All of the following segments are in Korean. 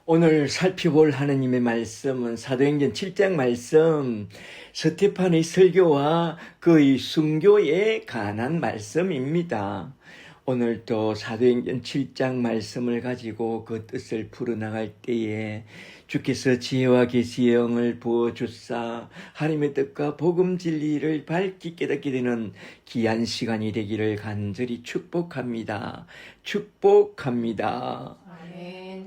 오늘 살펴볼 하느님의 말씀은 사도행전 7장 말씀, 스테판의 설교와 그의 순교에 관한 말씀입니다. 오늘도 사도행전 7장 말씀을 가지고 그 뜻을 풀어나갈 때에 주께서 지혜와 계시의 영을 부어주사 하나님의 뜻과 복음 진리를 밝히 깨닫게 되는 귀한 시간이 되기를 간절히 축복합니다. 축복합니다.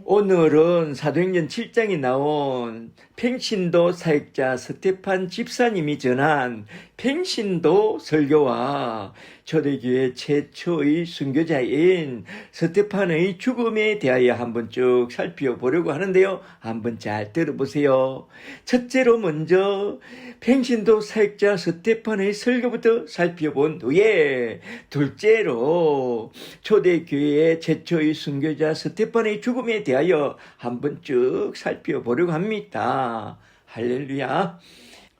오늘은 사도행전 7장에 나온 평신도 사역자 스테판 집사님이 전한 평신도 설교와 초대교회 최초의 순교자인 스테판의 죽음에 대하여 한번 쭉 살펴보려고 하는데요. 한번 잘 들어보세요. 첫째로 먼저 평신도 사역자 스테판의 설교부터 살펴본 후에 둘째로 초대교회 최초의 순교자 스테판의 죽음에 대하여 한번 쭉 살펴보려고 합니다. 할렐루야.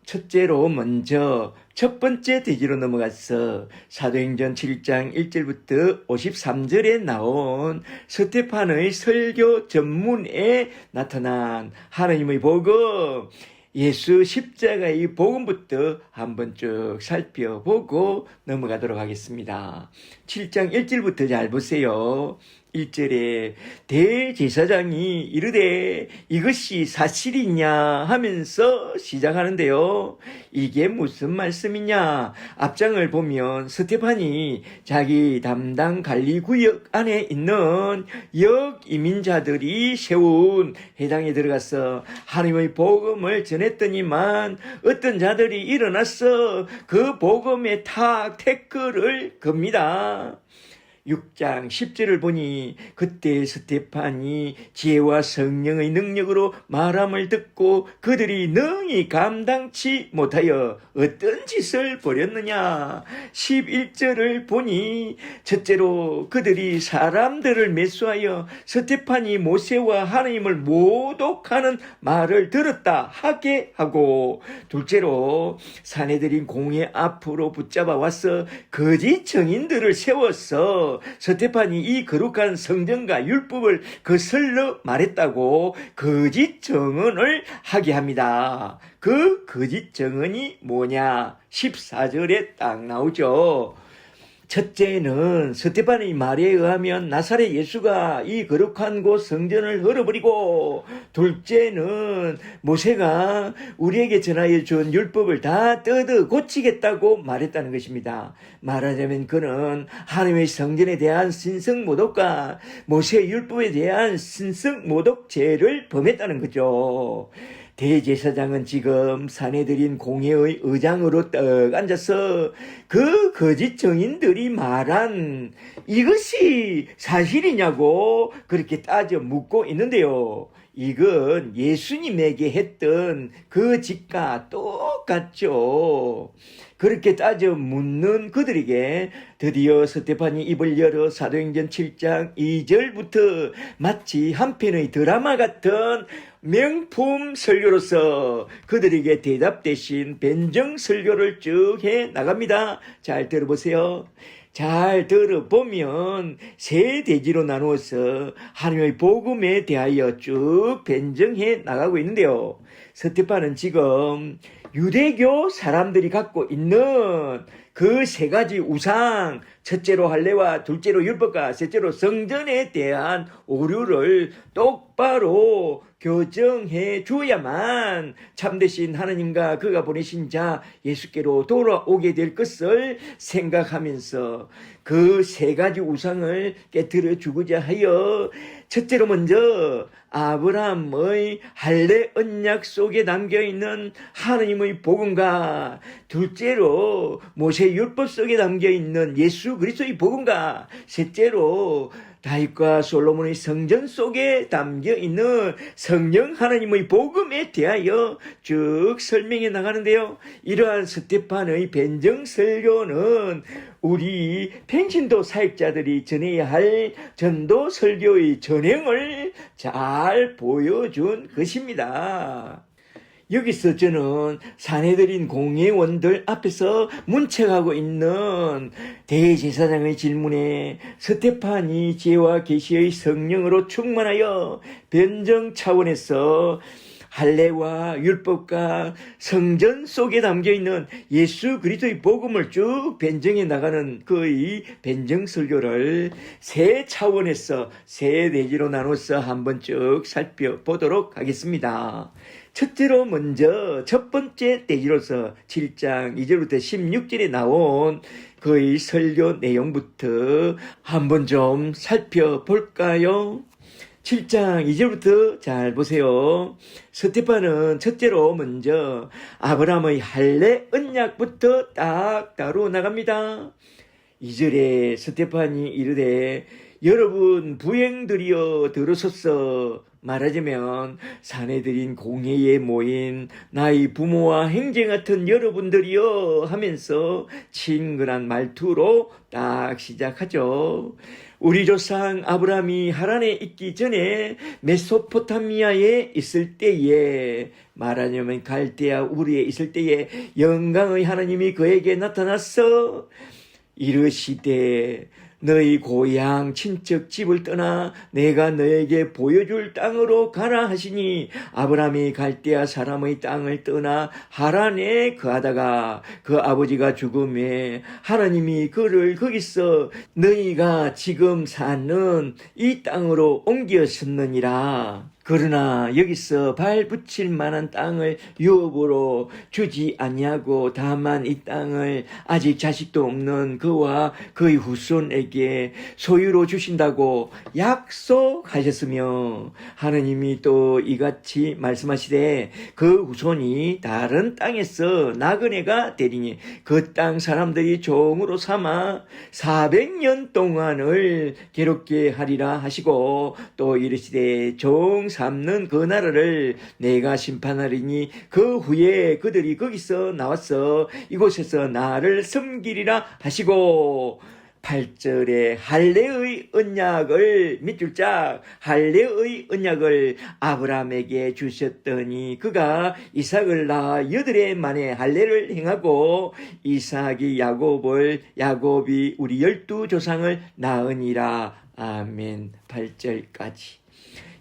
첫째로 먼저 첫 번째 대지로 넘어가서 사도행전 7장 1절부터 53절에 나온 스테판의 설교 전문에 나타난 하나님의 복음, 예수 십자가의 복음부터 한번 쭉 살펴보고 넘어가도록 하겠습니다. 7장 1절부터 잘 보세요. 1절에 대제사장이 이르되 이것이 사실이냐 하면서 시작하는데요. 이게 무슨 말씀이냐? 앞장을 보면 스테판이 자기 담당 관리구역 안에 있는 역 이민자들이 세운 회당에 들어가서 하나님의 복음을 전했더니만 어떤 자들이 일어나서 그 복음에 탁 태클을 겁니다. 6장 10절을 보니 그때 스테판이 지혜와 성령의 능력으로 말함을 듣고 그들이 능히 감당치 못하여 어떤 짓을 벌였느냐. 11절을 보니 첫째로 그들이 사람들을 매수하여 스테판이 모세와 하나님을 모독하는 말을 들었다 하게 하고, 둘째로 사내들인 공회 앞으로 붙잡아 와서 거짓 증인들을 세워서 스테판이 이 거룩한 성전과 율법을 거슬러 말했다고 거짓 증언을 하게 합니다. 그 거짓 증언이 뭐냐? 14절에 딱 나오죠. 첫째는 스테판의 말에 의하면 나사렛 예수가 이 거룩한 곳 성전을 헐어버리고, 둘째는 모세가 우리에게 전하여 준 율법을 다 뜯어 고치겠다고 말했다는 것입니다. 말하자면 그는 하나님의 성전에 대한 신성모독과 모세 율법에 대한 신성모독죄를 범했다는 거죠. 대제사장은 지금 사내들인 공회의 의장으로 떡 앉아서 그 거짓 증인들이 말한 이것이 사실이냐고 그렇게 따져 묻고 있는데요. 이건 예수님에게 했던 그 짓과 똑같죠. 그렇게 따져 묻는 그들에게 드디어 스테판이 입을 열어 사도행전 7장 2절부터 마치 한 편의 드라마 같은 명품 설교로서 그들에게 대답 대신 변정 설교를 쭉 해 나갑니다. 잘 들어보세요. 잘 들어보면 세 대지로 나누어서 하나님의 복음에 대하여 쭉 변정해 나가고 있는데요. 스테판은 지금 유대교 사람들이 갖고 있는 그 세 가지 우상, 첫째로 할례와 둘째로 율법과 셋째로 성전에 대한 오류를 똑바로 교정해 줘야만 참되신 하나님과 그가 보내신 자 예수께로 돌아오게 될 것을 생각하면서 그 세 가지 우상을 깨뜨려 주고자 하여 첫째로 먼저 아브라함의 할례 언약 속에 담겨있는 하나님의 복음과, 둘째로 모세 율법 속에 담겨있는 예수 그리스도의 복음과, 셋째로 다윗과 솔로몬의 성전 속에 담겨있는 성령 하나님의 복음에 대하여 쭉 설명해 나가는데요. 이러한 스테판의 변정 설교는 우리 평신도 사역자들이 전해야 할 전도 설교의 전형을 잘 보여준 것입니다. 여기서 저는 사내들인 공회원들 앞에서 문책하고 있는 대제사장의 질문에 스테판이 지혜와 계시의 성령으로 충만하여 변정 차원에서 할례와 율법과 성전 속에 담겨있는 예수 그리스도의 복음을 쭉 변정해 나가는 그의 변정 설교를 세 차원에서 세 대지로 나눠서 한번 쭉 살펴보도록 하겠습니다. 첫째로 먼저 첫 번째 대지로서 7장 2절부터 16절에 나온 그의 설교 내용부터 한번 좀 살펴볼까요? 7장 2절부터 잘 보세요. 스테판은 첫째로 먼저 아브라함의 할례 언약부터 딱 다루어 나갑니다. 2절에 스테판이 이르되 여러분 부행들이여 들으소서. 말하자면 사내들인 공회에 모인 나의 부모와 형제 같은 여러분들이여 하면서 친근한 말투로 딱 시작하죠. 우리 조상 아브라함이 하란에 있기 전에 메소포타미아에 있을 때에, 말하자면 갈대아 우르에 있을 때에 영광의 하나님이 그에게 나타났어 이르시되 너희 고향 친척 집을 떠나 내가 너에게 보여줄 땅으로 가라 하시니 아브라함이 갈대아 사람의 땅을 떠나 하란에 거하다가 그 아버지가 죽음에 하나님이 그를 거기서 너희가 지금 사는 이 땅으로 옮겼었느니라. 그러나 여기서 발 붙일 만한 땅을 유업으로 주지 아니하고 다만 이 땅을 아직 자식도 없는 그와 그의 후손에게 소유로 주신다고 약속하셨으며 하느님이 또 이같이 말씀하시되 그 후손이 다른 땅에서 나그네가 되리니 그 땅 사람들이 종으로 삼아 400년 동안을 괴롭게 하리라 하시고 또 이르시되 종 삼는 그 나라를 내가 심판하리니 그 후에 그들이 거기서 나와서 이곳에서 나를 섬기리라 하시고 8절에 할례의 언약을 밑줄 짝 할례의 언약을 아브라함에게 주셨더니 그가 이삭을 낳아 8해 만에 할례를 행하고 이삭이 야곱이 우리 12조상을 낳으니라. 아멘. 8절까지.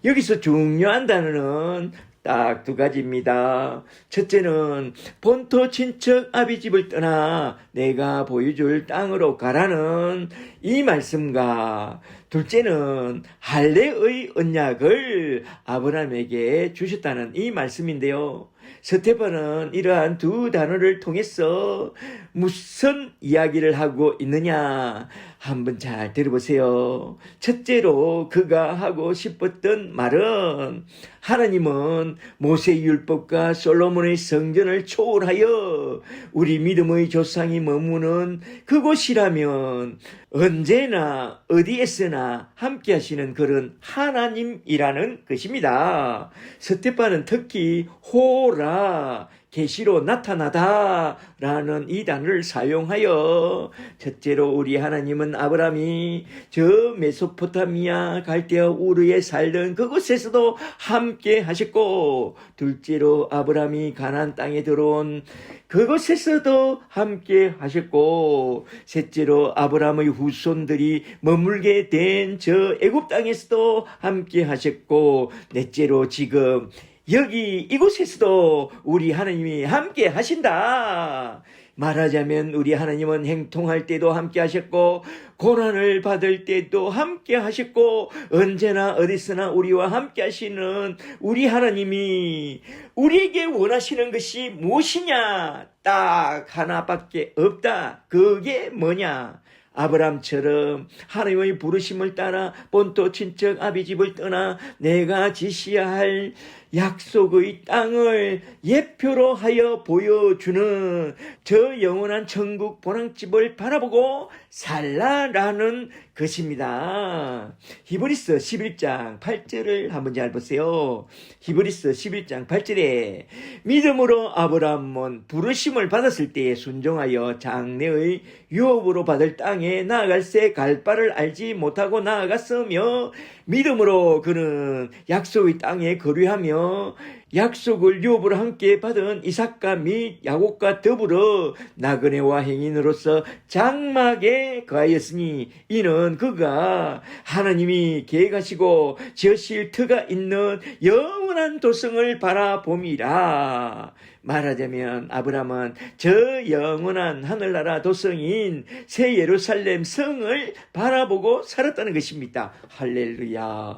여기서 중요한 단어는 딱 두 가지입니다. 첫째는 본토 친척 아비집을 떠나 내가 보여줄 땅으로 가라는 이 말씀과 둘째는 할례의 언약을 아브라함에게 주셨다는 이 말씀인데요. 스테판은 이러한 두 단어를 통해서 무슨 이야기를 하고 있느냐 한번 잘 들어보세요. 첫째로 그가 하고 싶었던 말은 하나님은 모세의 율법과 솔로몬의 성전을 초월하여 우리 믿음의 조상이 머무는 그곳이라면 언제나 어디에서나 함께 하시는 그런 하나님이라는 것입니다. 스테판은 특히 호라 계시로 나타나다 라는 이 단어를 사용하여 첫째로 우리 하나님은 아브라함이 저 메소포타미아 갈대아 우르에 살던 그곳에서도 함께 하셨고 둘째로 아브라함이 가나안 땅에 들어온 그곳에서도 함께 하셨고 셋째로 아브라함의 후손들이 머물게 된 저 애굽 땅에서도 함께 하셨고 넷째로 지금 여기 이곳에서도 우리 하나님이 함께 하신다. 말하자면 우리 하나님은 행통할 때도 함께 하셨고 고난을 받을 때도 함께 하셨고 언제나 어디서나 우리와 함께 하시는 우리 하나님이 우리에게 원하시는 것이 무엇이냐? 딱 하나밖에 없다. 그게 뭐냐? 아브라함처럼 하나님의 부르심을 따라 본토 친척 아비집을 떠나 내가 지시해야 할 약속의 땅을 예표로 하여 보여주는 저 영원한 천국 보랑집을 바라보고 살라라는 것입니다. 히브리서 11장 8절을 한번 잘 보세요. 히브리서 11장 8절에 믿음으로 아브라함은 부르심을 받았을 때에 순종하여 장래의 유업으로 받을 땅에 나아갈새 갈 바를 알지 못하고 나아갔으며 믿음으로 그는 약속의 땅에 거류하며 약속을 유업으로 함께 받은 이삭과 및 야곱과 더불어 나그네와 행인으로서 장막에 거하였으니 이는 그가 하나님이 계획하시고 지으실 터가 있는 영원한 도성을 바라봄이라. 말하자면 아브라함은 저 영원한 하늘나라 도성인 새 예루살렘 성을 바라보고 살았다는 것입니다. 할렐루야.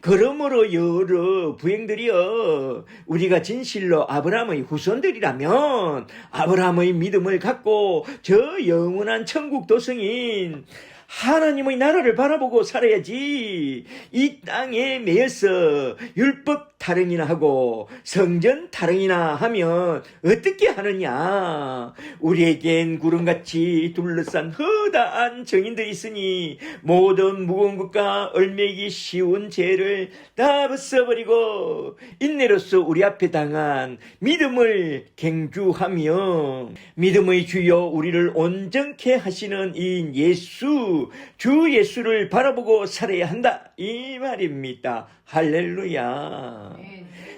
그러므로 여러 부행들이여, 우리가 진실로 아브라함의 후손들이라면 아브라함의 믿음을 갖고 저 영원한 천국 도성인 하나님의 나라를 바라보고 살아야지. 이 땅에 매여서 율법 타령이나 하고 성전 타령이나 하면 어떻게 하느냐. 우리에겐 구름같이 둘러싼 허다한 정인들이 있으니 모든 무거운 것과 얼매기 쉬운 죄를 다 벗어버리고 인내로서 우리 앞에 당한 믿음을 갱주하며 믿음의 주여 우리를 온전케 하시는 이 주 예수를 바라보고 살아야 한다, 이 말입니다. 할렐루야.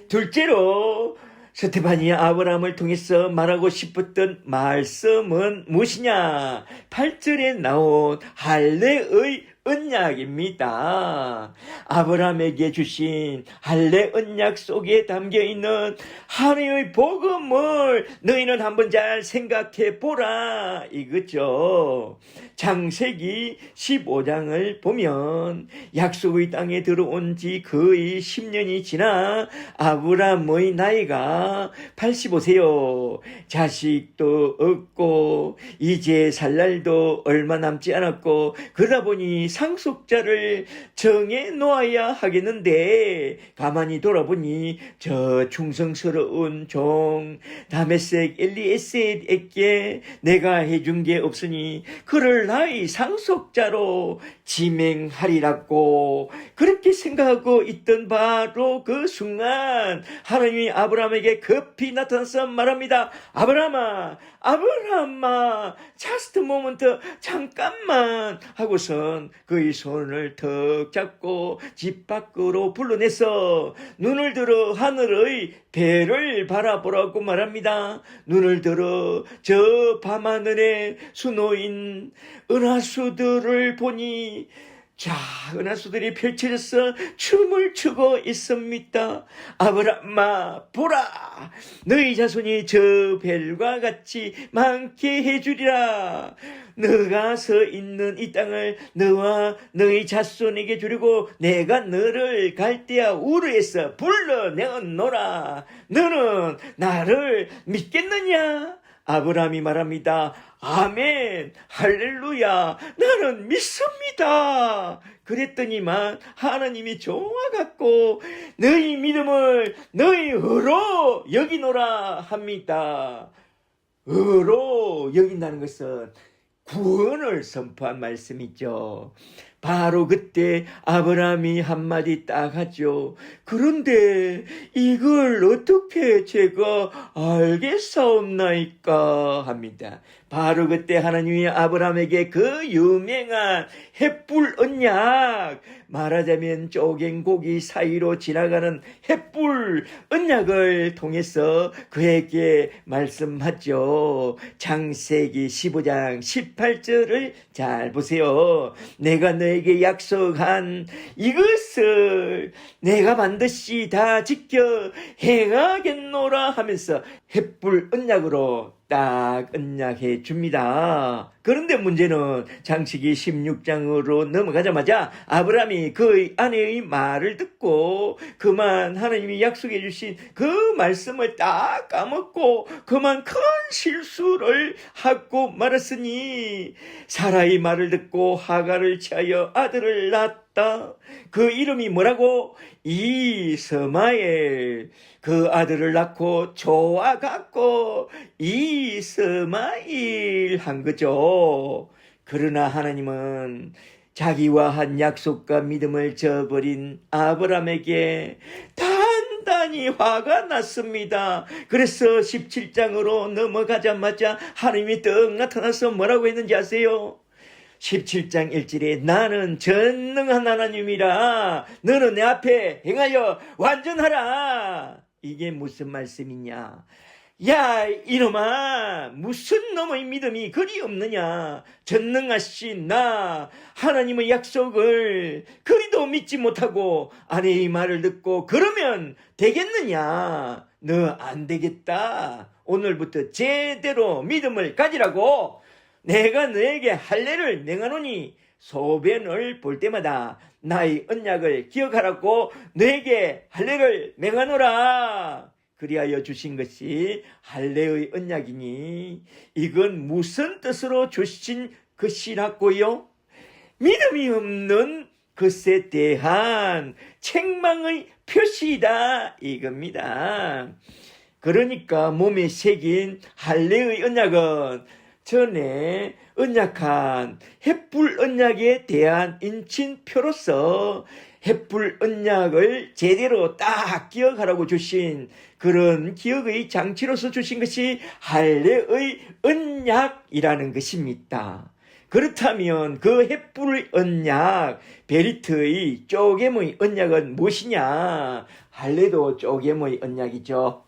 둘째로 스테파니 아브라함을 통해서 말하고 싶었던 말씀은 무엇이냐? 8절에 나온 할례의 언약입니다. 아브라함에게 주신 할례 언약 속에 담겨있는 하나님의 복음을 너희는 한번 잘 생각해 보라, 이거죠. 창세기 15장을 보면 약속의 땅에 들어온 지 거의 10년이 지나 아브라함의 나이가 85세요. 자식도 없고 이제 살 날도 얼마 남지 않았고, 그러다 보니 상속자를 정해 놓아야 하겠는데 가만히 돌아보니 저 충성스러운 종 다메섹 엘리에셀에게 내가 해준 게 없으니 그를 나의 상속자로 지명하리라고 그렇게 생각하고 있던 바로 그 순간 하나님이 아브라함에게 급히 나타나서 말합니다. 아브라함아, just a moment, 잠깐만 하고선 그의 손을 턱 잡고 집 밖으로 불러내서 눈을 들어 하늘의 배를 바라보라고 말합니다. 눈을 들어 저 밤하늘에 수놓인 은하수들을 보니 자, 은하수들이 펼쳐져서 춤을 추고 있습니다. 아브라함아, 보라! 너희 자손이 저 별과 같이 많게 해주리라. 너가 서 있는 이 땅을 너와 너희 자손에게 주려고 내가 너를 갈대아 우르에서 불러내었노라. 너는 나를 믿겠느냐? 아브라함이 말합니다. 아멘, 할렐루야, 나는 믿습니다. 그랬더니만 하나님이 좋아갖고 너희 믿음을 너희 의로 여기노라 합니다. 의로 여긴다는 것은 구원을 선포한 말씀이죠. 바로 그때 아브라함이 한마디 딱 하죠. 그런데 이걸 어떻게 제가 알겠사옵나이까 합니다. 바로 그때 하나님이 아브라함에게 그 유명한 햇불 언약, 말하자면 쪼갠 고기 사이로 지나가는 햇불 언약을 통해서 그에게 말씀하죠. 창세기 15장 18절을 잘 보세요. 내가 너에게 약속한 이것을 내가 반드시 다 지켜 행하겠노라 하면서 햇불 언약으로 딱 언약해 줍니다. 그런데 문제는 창세기 16장으로 넘어가자마자 아브라함이 그 아내의 말을 듣고 그만 하나님이 약속해 주신 그 말씀을 딱 까먹고 그만 큰 실수를 하고 말았으니 사라의 말을 듣고 하갈을 취하여 아들을 낳았다. 그 이름이 뭐라고? 이스마엘. 그 아들을 낳고 좋아갖고 이스마엘 한 거죠. 그러나 하나님은 자기와 한 약속과 믿음을 저버린 아브라함에게 단단히 화가 났습니다. 그래서 17장으로 넘어가자마자 하나님이 떡 나타나서 뭐라고 했는지 아세요? 17장 1절에 나는 전능한 하나님이라 너는 내 앞에 행하여 완전하라. 이게 무슨 말씀이냐? 야, 이놈아, 무슨 놈의 믿음이 그리 없느냐? 전능하신 나 하나님의 약속을 그리도 믿지 못하고 아내의 말을 듣고 그러면 되겠느냐? 너 안 되겠다. 오늘부터 제대로 믿음을 가지라고. 내가 너에게 할례를 명하노니 소변을 볼 때마다 나의 언약을 기억하라고 너에게 할례를 명하노라. 그리하여 주신 것이 할례의 언약이니 이건 무슨 뜻으로 주신 것이라고요? 믿음이 없는 것에 대한 책망의 표시이다 이겁니다. 그러니까 몸에 새긴 할례의 언약은 전에 언약한 햇불 언약에 대한 인친표로서 햇불 언약을 제대로 딱 기억하라고 주신 그런 기억의 장치로서 주신 것이 할례의 언약이라는 것입니다. 그렇다면 그 햇불 언약, 베리트의 쪼개모의 언약은 무엇이냐? 할례도 쪼개모의 언약이죠.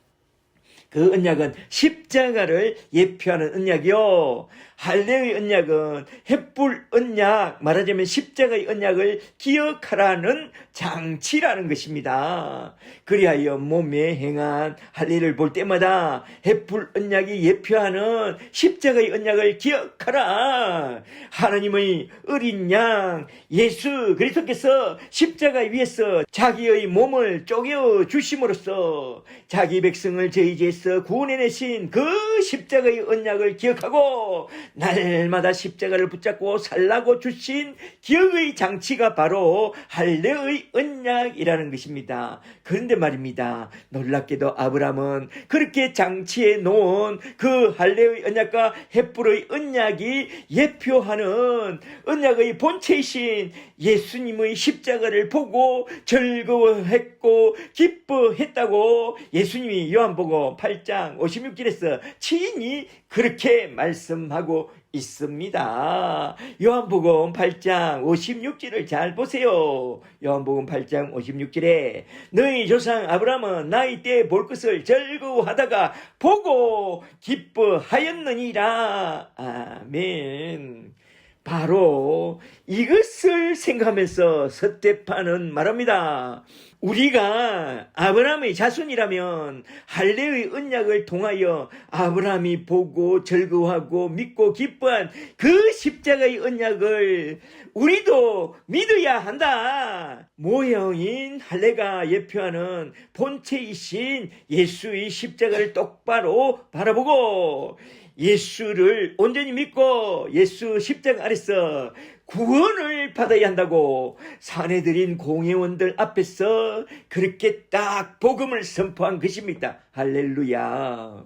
그 언약은 십자가를 예표하는 언약이요. 할례의 언약은 햇불 언약, 말하자면 십자가의 언약을 기억하라는 장치라는 것입니다. 그리하여 몸에 행한 할례를 볼 때마다 햇불 언약이 예표하는 십자가의 언약을 기억하라. 하나님의 어린 양 예수 그리스도께서 십자가 위에서 자기의 몸을 쪼개어 주심으로써 자기 백성을 저희 죄에서 구원해내신 그 십자가의 언약을 기억하고 날마다 십자가를 붙잡고 살라고 주신 기억의 장치가 바로 할례의 언약이라는 것입니다. 그런데 말입니다. 놀랍게도 아브라함은 그렇게 장치해 놓은 그 할례의 언약과 햇불의 언약이 예표하는 언약의 본체이신 예수님의 십자가를 보고 즐거워했고 기뻐했다고 예수님이 요한복음 8장 56절에서 친히 그렇게 말씀하고 있습니다. 요한복음 8장 56절을 잘 보세요. 요한복음 8장 56절에 너희 조상 아브라함은 나이 때 볼 것을 즐거워하다가 보고 기뻐하였느니라. 아멘. 바로 이것을 생각하면서 스데반은 말합니다. 우리가 아브라함의 자손이라면 할례의 언약을 통하여 아브라함이 보고 즐거워하고 믿고 기뻐한 그 십자가의 언약을 우리도 믿어야 한다. 모형인 할례가 예표하는 본체이신 예수의 십자가를 똑바로 바라보고 예수를 온전히 믿고 예수 십자가 아래서 구원을 받아야 한다고 사내들인 공회원들 앞에서 그렇게 딱 복음을 선포한 것입니다. 할렐루야.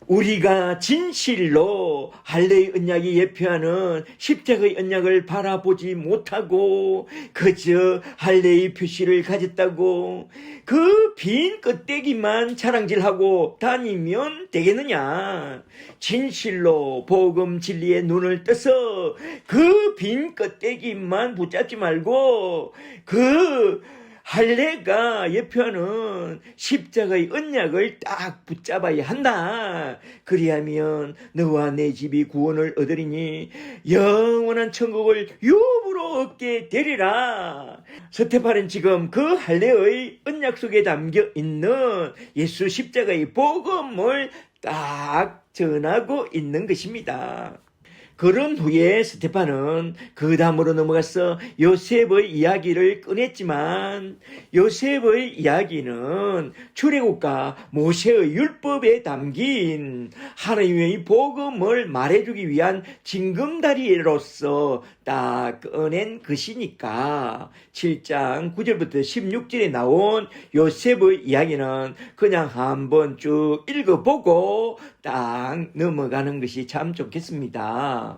우리가 진실로 할례의 언약이 예표하는 십자가의 언약을 바라보지 못하고 그저 할례의 표시를 가졌다고 그 빈 껍데기만 자랑질하고 다니면 되겠느냐? 진실로 복음 진리의 눈을 떠서 그 빈 껍데기만 붙잡지 말고 그 할례가 예표하는 십자가의 언약을 딱 붙잡아야 한다. 그리하면 너와 내 집이 구원을 얻으리니 영원한 천국을 유업으로 얻게 되리라. 스데반은 지금 그 할례의 언약 속에 담겨 있는 예수 십자가의 복음을 딱 전하고 있는 것입니다. 그런 후에 스데반은 그 다음으로 넘어가서 요셉의 이야기를 꺼냈지만 요셉의 이야기는 출애굽과 모세의 율법에 담긴 하나님의 복음을 말해주기 위한 징검다리로서 딱 꺼낸 것이니까 7장 9절부터 16절에 나온 요셉의 이야기는 그냥 한번 쭉 읽어보고 딱 넘어가는 것이 참 좋겠습니다.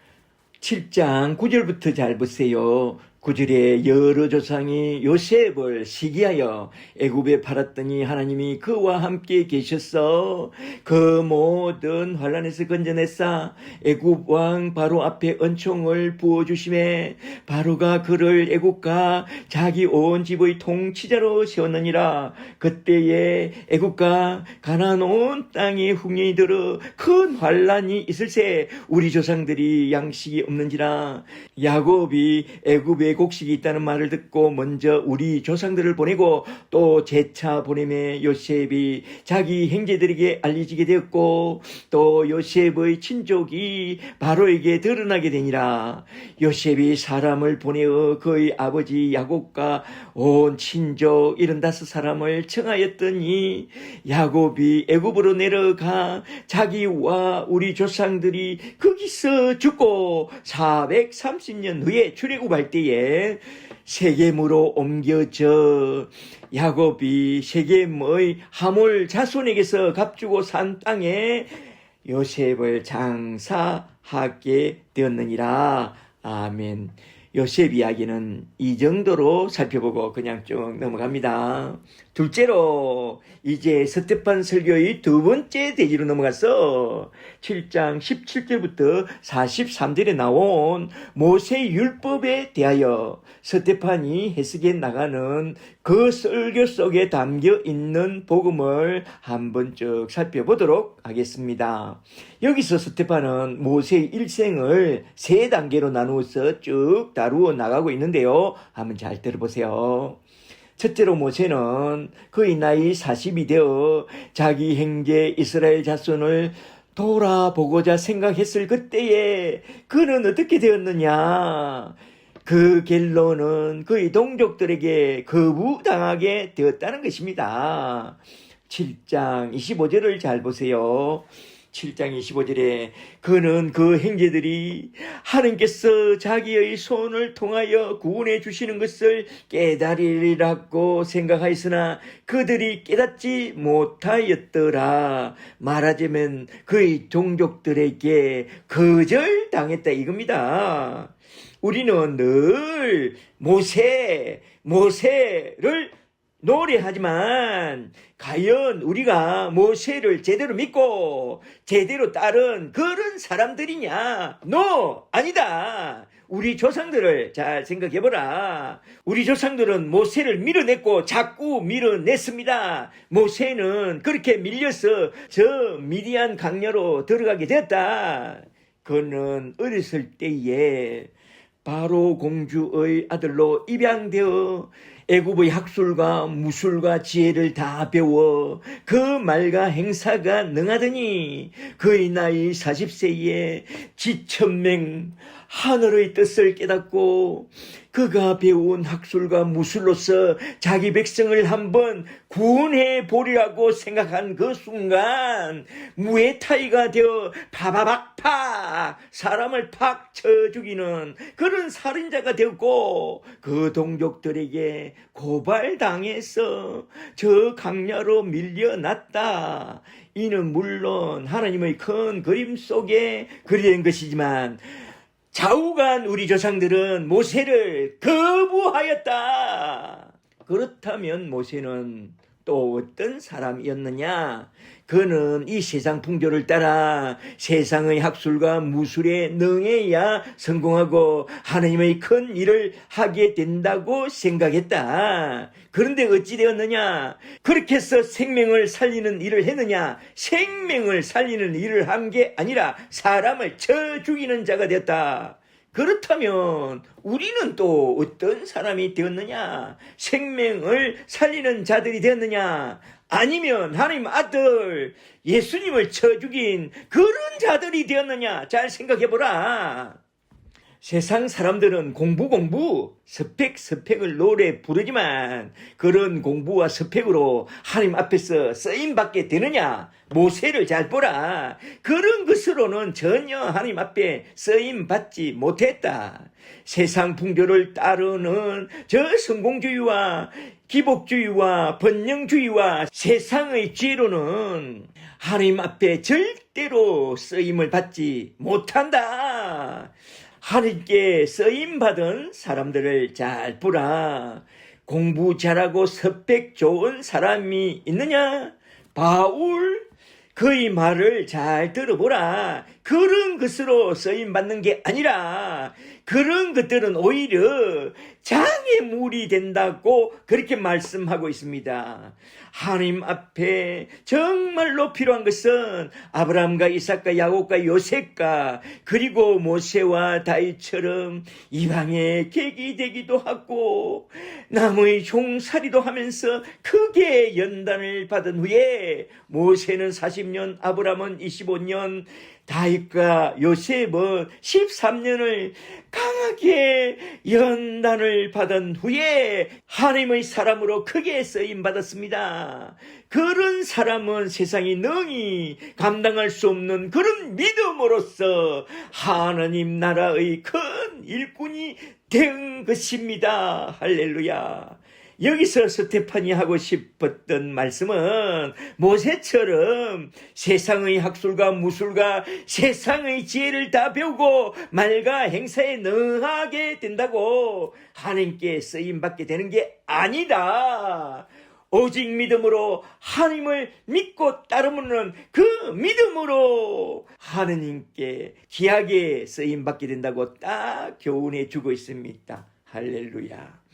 7장 9절부터 잘 보세요. 구절에 여러 조상이 요셉을 시기하여 애굽에 팔았더니 하나님이 그와 함께 계셨어. 그 모든 환란에서 건져냈사. 애굽 왕 바로 앞에 은총을 부어주심에 바로가 그를 애굽과 자기 온 집의 통치자로 세웠느니라. 그때에 애굽과 가나안 온 땅에 흉년이 들어 큰 환란이 있을세. 우리 조상들이 양식이 없는지라. 야곱이 애굽에 곡식이 있다는 말을 듣고 먼저 우리 조상들을 보내고 또 재차 보내매 요셉이 자기 형제들에게 알려지게 되었고 또 요셉의 친족이 바로에게 드러나게 되니라. 요셉이 사람을 보내어 그의 아버지 야곱과 온 친족 75사람을 청하였더니 야곱이 애굽으로 내려가 자기와 우리 조상들이 거기서 죽고 430년 후에 출애굽할 때에 세겜으로 옮겨져 야곱이 세겜의 하몰 자손에게서 값주고 산 땅에 요셉을 장사하게 되었느니라. 아멘. 요셉 이야기는 이 정도로 살펴보고 그냥 쭉 넘어갑니다. 둘째로 이제 스데판 설교의 두 번째 대지로 넘어가서 7장 17절부터 43절에 나온 모세 율법에 대하여 스데판이 해석해 나가는 그 설교 속에 담겨 있는 복음을 한번 쭉 살펴보도록 하겠습니다. 여기서 스데판은 모세의 일생을 세 단계로 나누어서 쭉 다루어 나가고 있는데요. 한번 잘 들어보세요. 첫째로 모세는 그의 나이 40이 되어 자기 형제 이스라엘 자손을 돌아보고자 생각했을 그때에 그는 어떻게 되었느냐? 그 결론은 그의 동족들에게 거부당하게 되었다는 것입니다. 7장 25절을 잘 보세요. 7장 25절에 그는 그 형제들이 하나님께서 자기의 손을 통하여 구원해 주시는 것을 깨달으리라고 생각하였으나 그들이 깨닫지 못하였더라. 말하자면 그의 종족들에게 거절당했다 이겁니다. 우리는 늘 모세를 노래하지만 과연 우리가 모세를 제대로 믿고 제대로 따른 그런 사람들이냐? 아니다. 우리 조상들을 잘 생각해보라. 우리 조상들은 모세를 밀어냈고 자꾸 밀어냈습니다. 모세는 그렇게 밀려서 저 미디안 강야로 들어가게 됐다. 그는 어렸을 때에 바로 공주의 아들로 입양되어 애굽의 학술과 무술과 지혜를 다 배워 그 말과 행사가 능하더니 그의 나이 40세에 지천명 하늘의 뜻을 깨닫고 그가 배운 학술과 무술로서 자기 백성을 한번 구원해 보리라고 생각한 그 순간 무에타이가 되어 파바박파 사람을 팍 쳐 죽이는 그런 살인자가 되었고 그 동족들에게 고발당해서 저 강야로 밀려났다. 이는 물론 하나님의 큰 그림 속에 그려낸 것이지만 좌우간 우리 조상들은 모세를 거부하였다. 그렇다면 모세는 또 어떤 사람이었느냐? 그는 이 세상 풍조를 따라 세상의 학술과 무술에 능해야 성공하고 하나님의 큰 일을 하게 된다고 생각했다. 그런데 어찌 되었느냐? 그렇게 해서 생명을 살리는 일을 했느냐? 생명을 살리는 일을 한 게 아니라 사람을 쳐 죽이는 자가 되었다. 그렇다면 우리는 또 어떤 사람이 되었느냐? 생명을 살리는 자들이 되었느냐? 아니면 하나님 아들 예수님을 쳐 죽인 그런 자들이 되었느냐? 잘 생각해보라. 세상 사람들은 공부 스펙을 노래 부르지만 그런 공부와 스펙으로 하나님 앞에서 쓰임받게 되느냐? 모세를 잘 보라. 그런 것으로는 전혀 하나님 앞에 쓰임받지 못했다. 세상 풍조를 따르는 저 성공주의와 기복주의와 번영주의와 세상의 지혜로는 하나님 앞에 절대로 쓰임을 받지 못한다. 하나님께 쓰임받은 사람들을 잘 보라. 공부 잘하고 스펙 좋은 사람이 있느냐? 바울, 그의 말을 잘 들어보라. 그런 것으로 쓰임받는 게 아니라 그런 것들은 오히려 장애물이 된다고 그렇게 말씀하고 있습니다. 하나님 앞에 정말로 필요한 것은 아브라함과 이삭과 야곱과 요셉과 그리고 모세와 다윗처럼 이방의 객이 되기도 하고 남의 종살이도 하면서 크게 연단을 받은 후에 모세는 40년, 아브라함은 25년, 다윗과 요셉은 13년을 강하게 연단을 받은 후에 하나님의 사람으로 크게 쓰임받았습니다. 그런 사람은 세상이 능히 감당할 수 없는 그런 믿음으로써 하나님 나라의 큰 일꾼이 된 것입니다. 할렐루야. 여기서 스테판이 하고 싶었던 말씀은 모세처럼 세상의 학술과 무술과 세상의 지혜를 다 배우고 말과 행사에 능하게 된다고 하나님께 쓰임받게 되는 게 아니다. 오직 믿음으로 하나님을 믿고 따르면 그 믿음으로 하느님께 귀하게 쓰임받게 된다고 딱 교훈해 주고 있습니다. 할렐루야.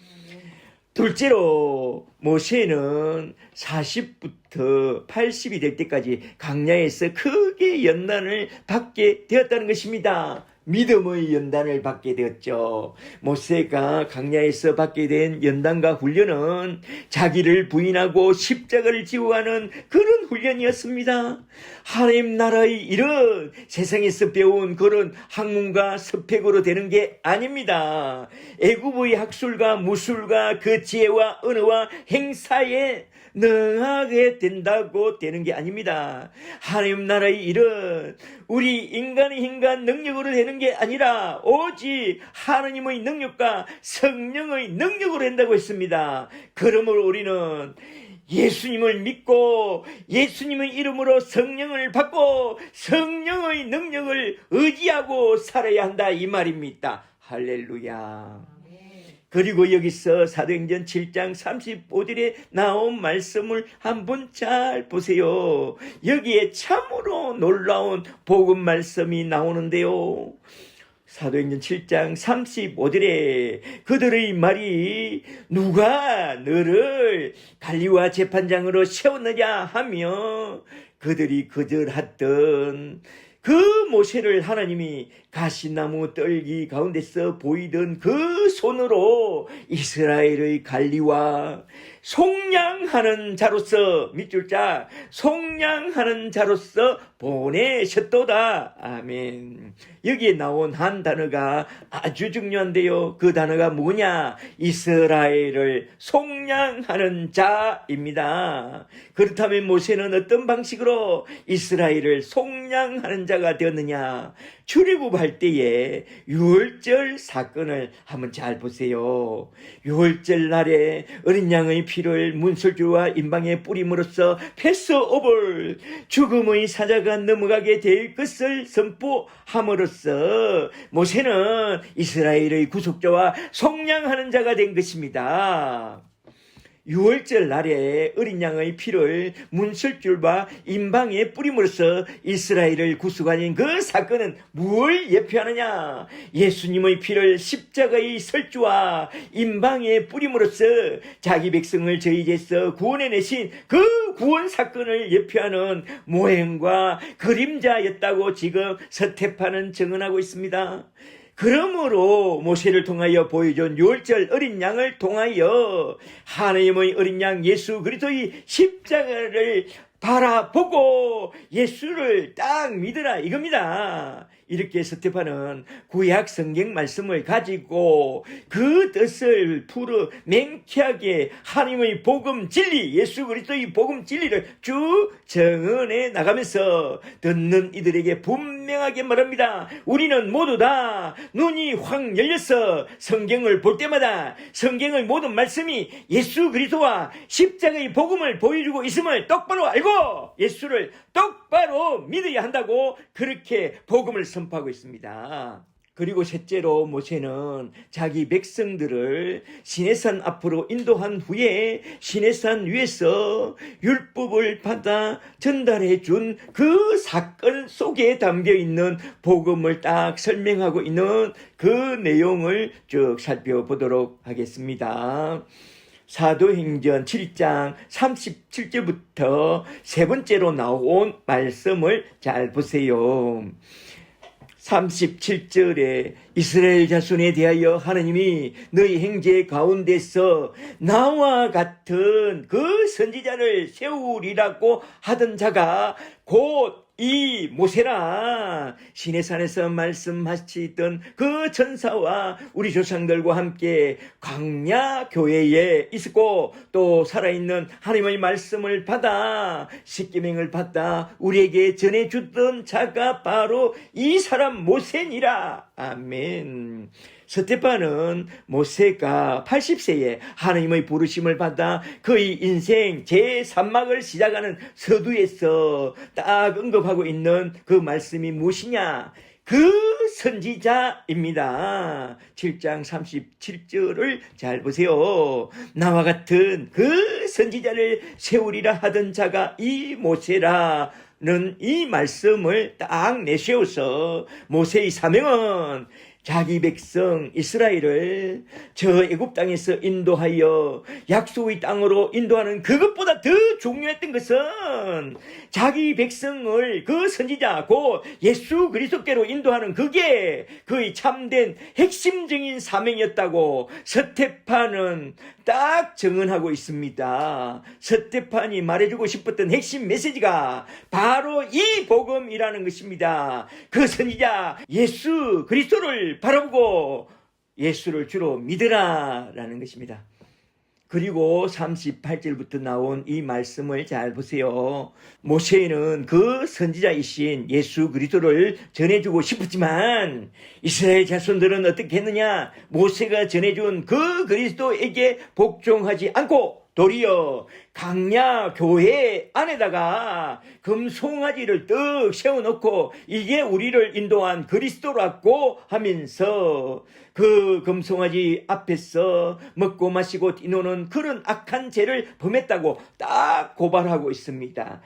둘째로 모세는 40부터 80이 될 때까지 광야에서 크게 연단을 받게 되었다는 것입니다. 믿음의 연단을 받게 되었죠. 모세가 광야에서 받게 된 연단과 훈련은 자기를 부인하고 십자가를 지고 가는 그런 훈련이었습니다. 하나님 나라의 일은 세상에서 배운 그런 학문과 스펙으로 되는 게 아닙니다. 애굽의 학술과 무술과 그 지혜와 언어와 행사에 능하게 된다고 되는 게 아닙니다. 하나님 나라의 일은 우리 인간의 힘과 능력으로 되는 게 아니라 오직 하나님의 능력과 성령의 능력으로 된다고 했습니다. 그러므로 우리는 예수님을 믿고 예수님의 이름으로 성령을 받고 성령의 능력을 의지하고 살아야 한다 이 말입니다. 할렐루야. 그리고 여기서 사도행전 7장 35절에 나온 말씀을 한번 잘 보세요. 여기에 참으로 놀라운 복음 말씀이 나오는데요. 사도행전 7장 35절에 그들의 말이 누가 너를 관리와 재판장으로 세웠느냐 하며 그들이 거절했던 그 모세를 하나님이 가시나무 떨기 가운데서 보이던 그 손으로 이스라엘의 관리와 속량하는 자로서 밑줄 자 속량하는 자로서 보내셨도다. 아멘. 여기에 나온 한 단어가 아주 중요한데요. 그 단어가 뭐냐? 이스라엘을 속량하는 자입니다. 그렇다면 모세는 어떤 방식으로 이스라엘을 속량하는 자가 되었느냐? 출애굽할 때에 유월절 사건을 한번 잘 보세요. 유월절 날에 어린 양의 피를 문설주와 임방에 뿌림으로써 패스오버 죽음의 사자가 넘어가게 될 것을 선포함으로써 모세는 이스라엘의 구속자와 속량하는 자가 된 것입니다. 유월절 날에 어린 양의 피를 문설줄과 임방에 뿌림으로써 이스라엘을 구속하는 그 사건은 뭘 예표하느냐? 예수님의 피를 십자가의 설주와 임방에 뿌림으로써 자기 백성을 저희 죄에서 구원해내신 그 구원 사건을 예표하는 모형과 그림자였다고 지금 스테판은 증언하고 있습니다. 그러므로 모세를 통하여 보여준 유월절 어린 양을 통하여 하나님의 어린 양 예수 그리스도의 십자가를 바라보고 예수를 딱 믿으라 이겁니다. 이렇게 스테판은 구약 성경 말씀을 가지고 그 뜻을 풀어 맹쾌하게 하나님의 복음 진리 예수 그리스도의 복음 진리를 쭉 증언해 나가면서 듣는 이들에게 분명하게 말합니다. 우리는 모두 다 눈이 확 열려서 성경을 볼 때마다 성경의 모든 말씀이 예수 그리스도와 십자가의 복음을 보여주고 있음을 똑바로 알고 예수를 똑바로 믿어야 한다고 그렇게 복음을 선포하고 있습니다. 그리고 셋째로 모세는 자기 백성들을 시내산 앞으로 인도한 후에 시내산 위에서 율법을 받아 전달해 준 그 사건 속에 담겨 있는 복음을 딱 설명하고 있는 그 내용을 쭉 살펴보도록 하겠습니다. 사도행전 7장 37절부터 세 번째로 나온 말씀을 잘 보세요. 37절에 이스라엘 자손에 대하여 하나님이 너희 형제 가운데서 나와 같은 그 선지자를 세우리라고 하던 자가 곧 이 모세라. 시내산에서 말씀하시던 그 전사와 우리 조상들과 함께 광야 교회에 있었고 또 살아있는 하나님의 말씀을 받아 십계명을 받아 우리에게 전해주던 자가 바로 이 사람 모세니라. 아멘. 스테판은 모세가 80세에 하나님의 부르심을 받아 그의 인생 제3막을 시작하는 서두에서 딱 언급하고 있는 그 말씀이 무엇이냐? 그 선지자입니다. 7장 37절을 잘 보세요. 나와 같은 그 선지자를 세우리라 하던 자가 이 모세라는 이 말씀을 딱 내세워서 모세의 사명은 자기 백성 이스라엘을 저 애굽 땅에서 인도하여 약속의 땅으로 인도하는 그것보다 더 중요했던 것은 자기 백성을 그 선지자 곧 예수 그리스도께로 인도하는 그게 그의 참된 핵심적인 사명이었다고 스테판은 딱 증언하고 있습니다. 스테판이 말해주고 싶었던 핵심 메시지가 바로 이 복음이라는 것입니다. 그 선지자 예수 그리스도를 바라보고 예수를 주로 믿으라 라는 것입니다. 그리고 38절부터 나온 이 말씀을 잘 보세요. 모세는 그 선지자이신 예수 그리스도를 전해주고 싶었지만 이스라엘 자손들은 어떻게 했느냐? 모세가 전해준 그 그리스도에게 복종하지 않고 도리어 광야 교회 안에다가 금송아지를 떡 세워놓고 이게 우리를 인도한 그리스도라고 하면서 그 금송아지 앞에서 먹고 마시고 뛰노는 그런 악한 죄를 범했다고 딱 고발하고 있습니다.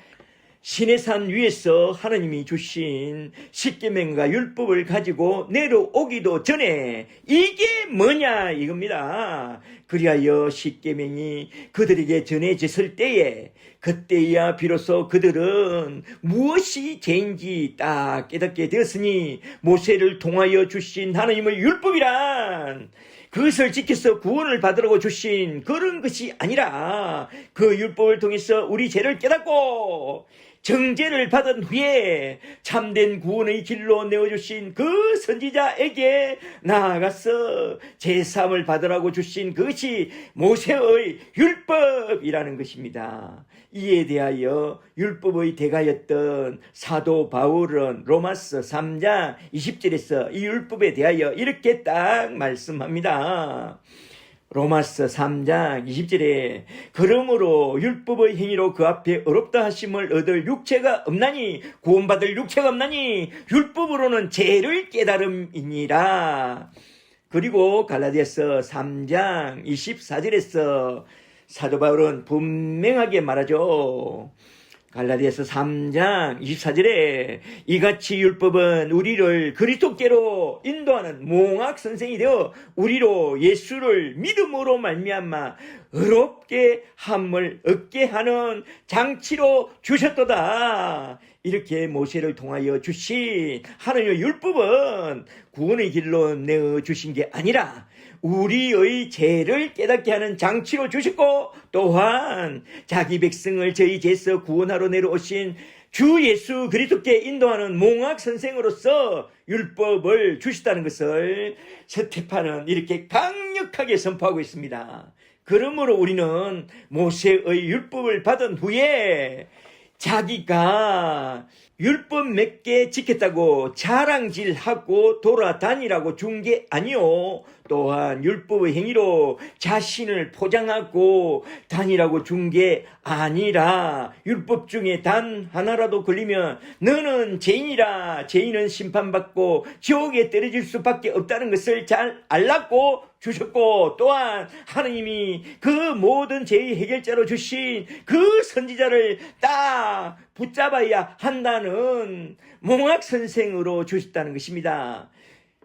시내산 위에서 하나님이 주신 십계명과 율법을 가지고 내려오기도 전에 이게 뭐냐 이겁니다. 그리하여 십계명이 그들에게 전해졌을 때에 그때야 비로소 그들은 무엇이 죄인지 딱 깨닫게 되었으니 모세를 통하여 주신 하나님의 율법이란 그것을 지켜서 구원을 받으라고 주신 그런 것이 아니라 그 율법을 통해서 우리 죄를 깨닫고 정죄를 받은 후에 참된 구원의 길로 내어주신 그 선지자에게 나아가서 제사함을 받으라고 주신 그것이 모세의 율법이라는 것입니다. 이에 대하여 율법의 대가였던 사도 바울은 로마서 3장 20절에서 이 율법에 대하여 이렇게 딱 말씀합니다. 로마서 3장 20절에 그러므로 율법의 행위로 그 앞에 어렵다 하심을 얻을 육체가 없나니 구원받을 육체가 없나니 율법으로는 죄를 깨달음이니라. 그리고 갈라디아서 3장 24절에서 사도 바울은 분명하게 말하죠. 갈라디아서 3장 24절에 이같이 율법은 우리를 그리스도께로 인도하는 몽학 선생이 되어 우리로 예수를 믿음으로 말미암아 의롭게 함을 얻게 하는 장치로 주셨도다. 이렇게 모세를 통하여 주신 하나님의 율법은 구원의 길로 내어주신 게 아니라 우리의 죄를 깨닫게 하는 장치로 주셨고 또한 자기 백성을 저희 죄에서 구원하러 내려오신 주 예수 그리스도께 인도하는 몽학 선생으로서 율법을 주시다는 것을 스테판은 이렇게 강력하게 선포하고 있습니다. 그러므로 우리는 모세의 율법을 받은 후에 자기가 율법 몇 개 지켰다고 자랑질하고 돌아다니라고 준 게 아니요. 또한 율법의 행위로 자신을 포장하고 다니라고 준 게 아니라 율법 중에 단 하나라도 걸리면 너는 죄인이라 죄인은 심판받고 지옥에 떨어질 수밖에 없다는 것을 잘 알라고 주셨고 또한 하느님이 그 모든 죄의 해결자로 주신 그 선지자를 딱 붙잡아야 한다는 몽학선생으로 주셨다는 것입니다.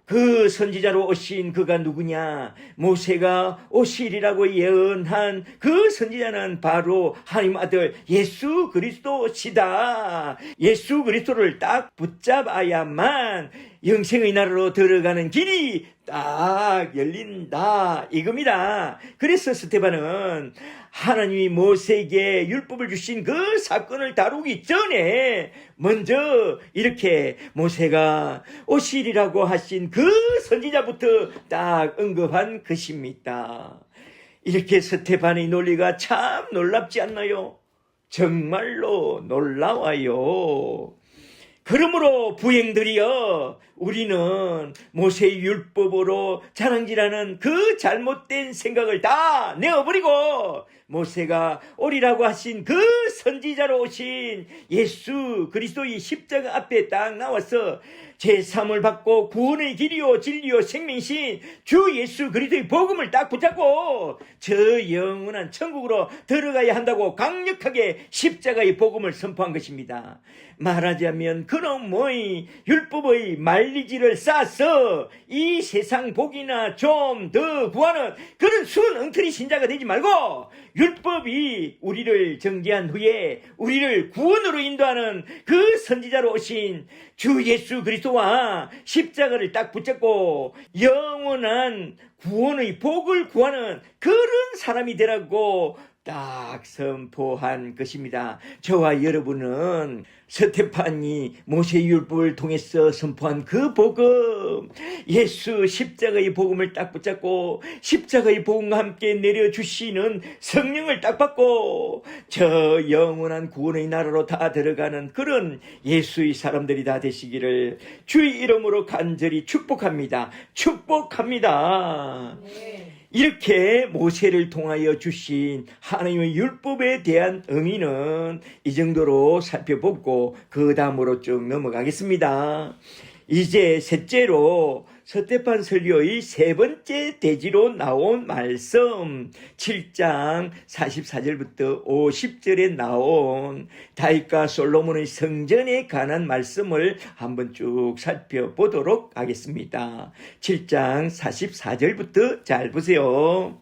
그 선지자로 오신 그가 누구냐? 모세가 오시리라고 예언한 그 선지자는 바로 하나님 아들 예수 그리스도시다. 예수 그리스도를 딱 붙잡아야만 영생의 나라로 들어가는 길이 딱 열린다 이겁니다. 그래서 스데반은 하나님이 모세에게 율법을 주신 그 사건을 다루기 전에 먼저 이렇게 모세가 오시리라고 하신 그 선지자부터 딱 언급한 것입니다. 이렇게 스데반의 논리가 참 놀랍지 않나요? 정말로 놀라워요. 그러므로 부행들이여 우리는 모세의 율법으로 자랑질하는 그 잘못된 생각을 다 내어버리고 모세가 오리라고 하신 그 선지자로 오신 예수 그리스도의 십자가 앞에 딱 나와서 제3을 받고 구원의 길이요 진리요 생명이신 주 예수 그리스도의 복음을 딱 붙잡고 저 영원한 천국으로 들어가야 한다고 강력하게 십자가의 복음을 선포한 것입니다. 말하자면 그놈의 율법의 말리지를 쌓아서 이 세상 복이나 좀 더 구하는 그런 순 엉터리 신자가 되지 말고 율법이 우리를 정죄한 후에 우리를 구원으로 인도하는 그 선지자로 오신 주 예수 그리스도와 십자가를 딱 붙잡고 영원한 구원의 복을 구하는 그런 사람이 되라고 딱 선포한 것입니다. 저와 여러분은 스데반이 모세의 율법을 통해서 선포한 그 복음, 예수 십자가의 복음을 딱 붙잡고 십자가의 복음과 함께 내려주시는 성령을 딱 받고 저 영원한 구원의 나라로 다 들어가는 그런 예수의 사람들이 다 되시기를 주의 이름으로 간절히 축복합니다. 축복합니다. 네. 이렇게 모세를 통하여 주신 하나님의 율법에 대한 의미는 이 정도로 살펴보고 그 다음으로 쭉 넘어가겠습니다. 이제 셋째로 스데반 설교의 세 번째 대지로 나온 말씀 7장 44절부터 50절에 나온 다윗과 솔로몬의 성전에 관한 말씀을 한번 쭉 살펴보도록 하겠습니다. 7장 44절부터 잘 보세요.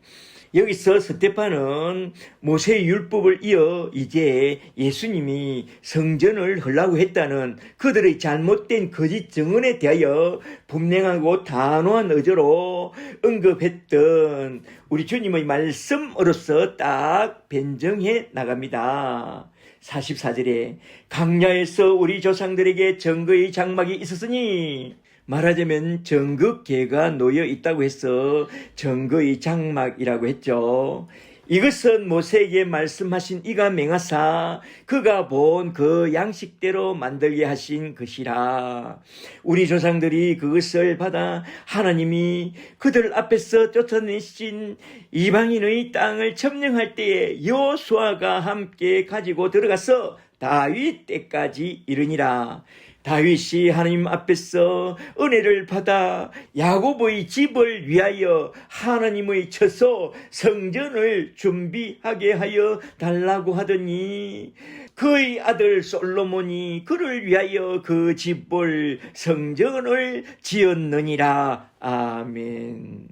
여기서 스데반은 모세의 율법을 이어 이제 예수님이 성전을 하려고 했다는 그들의 잘못된 거짓 증언에 대하여 분명하고 단호한 어조로 언급했던 우리 주님의 말씀으로서 딱 변정해 나갑니다. 44절에 강야에서 우리 조상들에게 증거의 장막이 있었으니 말하자면 정극계가 놓여 있다고 해서 정거의 장막이라고 했죠. 이것은 모세에게 말씀하신 이가 맹하사 그가 본 그 양식대로 만들게 하신 것이라. 우리 조상들이 그것을 받아 하나님이 그들 앞에서 쫓아내신 이방인의 땅을 점령할 때에 여호수아가 함께 가지고 들어가서 다윗 때까지 이르니라. 다윗이 하나님 앞에서 은혜를 받아 야고보의 집을 위하여 하나님의 처소 성전을 준비하게 하여 달라고 하더니 그의 아들 솔로몬이 그를 위하여 그 집을 성전을 지었느니라. 아멘.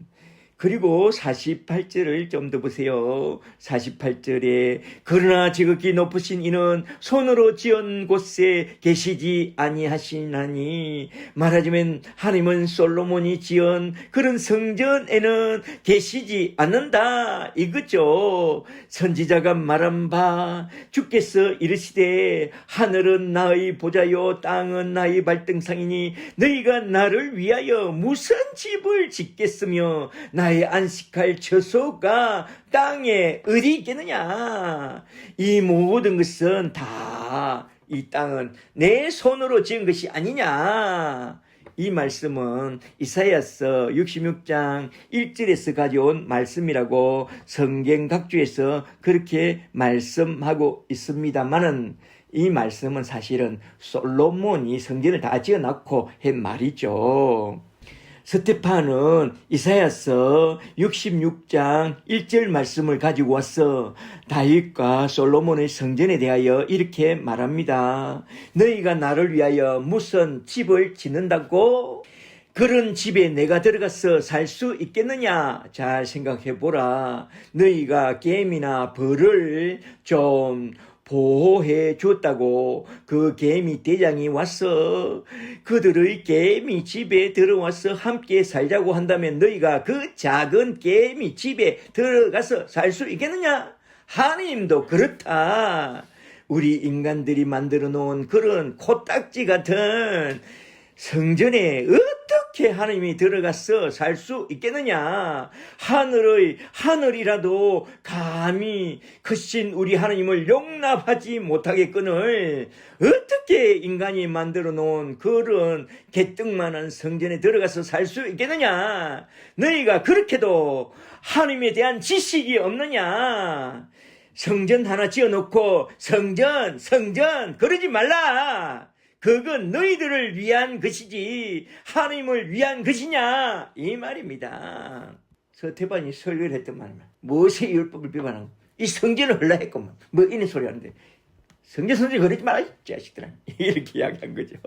그리고 48절을 좀 더 보세요. 48절에 그러나 지극히 높으신 이는 손으로 지은 곳에 계시지 아니하시나니 말하자면 하나님은 솔로몬이 지은 그런 성전에는 계시지 않는다 이거죠. 선지자가 말한 바 주께서 이르시되 하늘은 나의 보좌요 땅은 나의 발등상이니 너희가 나를 위하여 무슨 집을 짓겠으며 나의 안식할 처소가 땅에 어디 있겠느냐. 이 모든 것은 다 이 땅은 내 손으로 지은 것이 아니냐. 이 말씀은 이사야서 66장 1절에서 가져온 말씀이라고 성경 각주에서 그렇게 말씀하고 있습니다만은 이 말씀은 사실은 솔로몬이 성전을 다 지어놓고 한 말이죠. 스테판은 이사야서 66장 1절 말씀을 가지고 와서 다윗과 솔로몬의 성전에 대하여 이렇게 말합니다. 너희가 나를 위하여 무슨 집을 짓는다고? 그런 집에 내가 들어가서 살 수 있겠느냐? 잘 생각해 보라. 너희가 개미나 벌을 좀 보호해 줬다고 그 개미 대장이 와서 그들의 개미 집에 들어와서 함께 살자고 한다면 너희가 그 작은 개미 집에 들어가서 살 수 있겠느냐? 하나님도 그렇다. 우리 인간들이 만들어 놓은 그런 코딱지 같은 성전에 어떻게 하나님이 들어가서 살 수 있겠느냐? 하늘이라도 감히 크신 우리 하나님을 용납하지 못하겠거늘 어떻게 인간이 만들어 놓은 그런 개떡만한 성전에 들어가서 살 수 있겠느냐? 너희가 그렇게도 하나님에 대한 지식이 없느냐? 성전 하나 지어놓고 성전 그러지 말라. 그건 너희들을 위한 것이지 하나님을 위한 것이냐 이 말입니다. 서태반이 설교를 했던 말입니다. 모세의 율법을 비판하고 이 성전을 헐라 했구만 뭐 이런 소리 하는데 성전 그러지 마라 이 자식들아 이렇게 이야기한 거죠.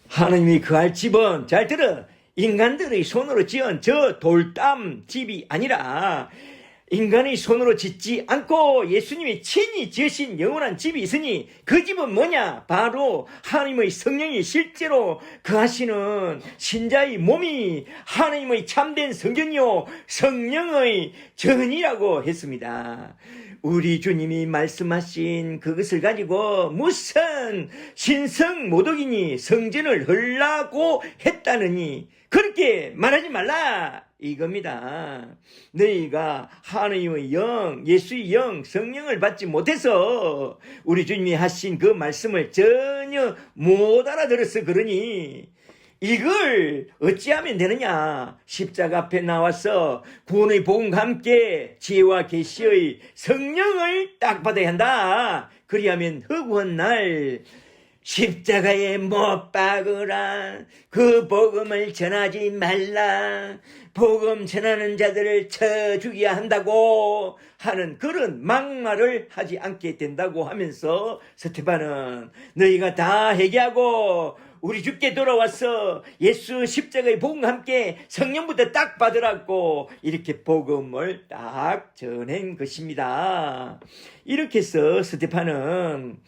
하나님이 그할 집은 잘 들어 인간들의 손으로 지은 저 돌담 집이 아니라 인간의 손으로 짓지 않고 예수님이 친히 지으신 영원한 집이 있으니 그 집은 뭐냐? 바로 하나님의 성령이 실제로 거하시는 신자의 몸이 하나님의 참된 성전이요 성령의 전이라고 했습니다. 우리 주님이 말씀하신 그것을 가지고 무슨 신성모독이니 성전을 헐라고 했다느니 그렇게 말하지 말라 이겁니다. 너희가 하나님의 영, 예수의 영, 성령을 받지 못해서 우리 주님이 하신 그 말씀을 전혀 못 알아들어서 그러니 이걸 어찌하면 되느냐? 십자가 앞에 나와서 구원의 복음과 함께 지혜와 계시의 성령을 딱 받아야 한다. 그리하면 허구한 날 십자가에 못 박으라. 그 복음을 전하지 말라. 복음 전하는 자들을 쳐 죽여야 한다고 하는 그런 막말을 하지 않게 된다고 하면서 스테반은 너희가 다 회개하고 우리 주께 돌아와서 예수 십자가의 복음과 함께 성령부터 딱 받으라고 이렇게 복음을 딱 전한 것입니다. 이렇게 해서 스테반은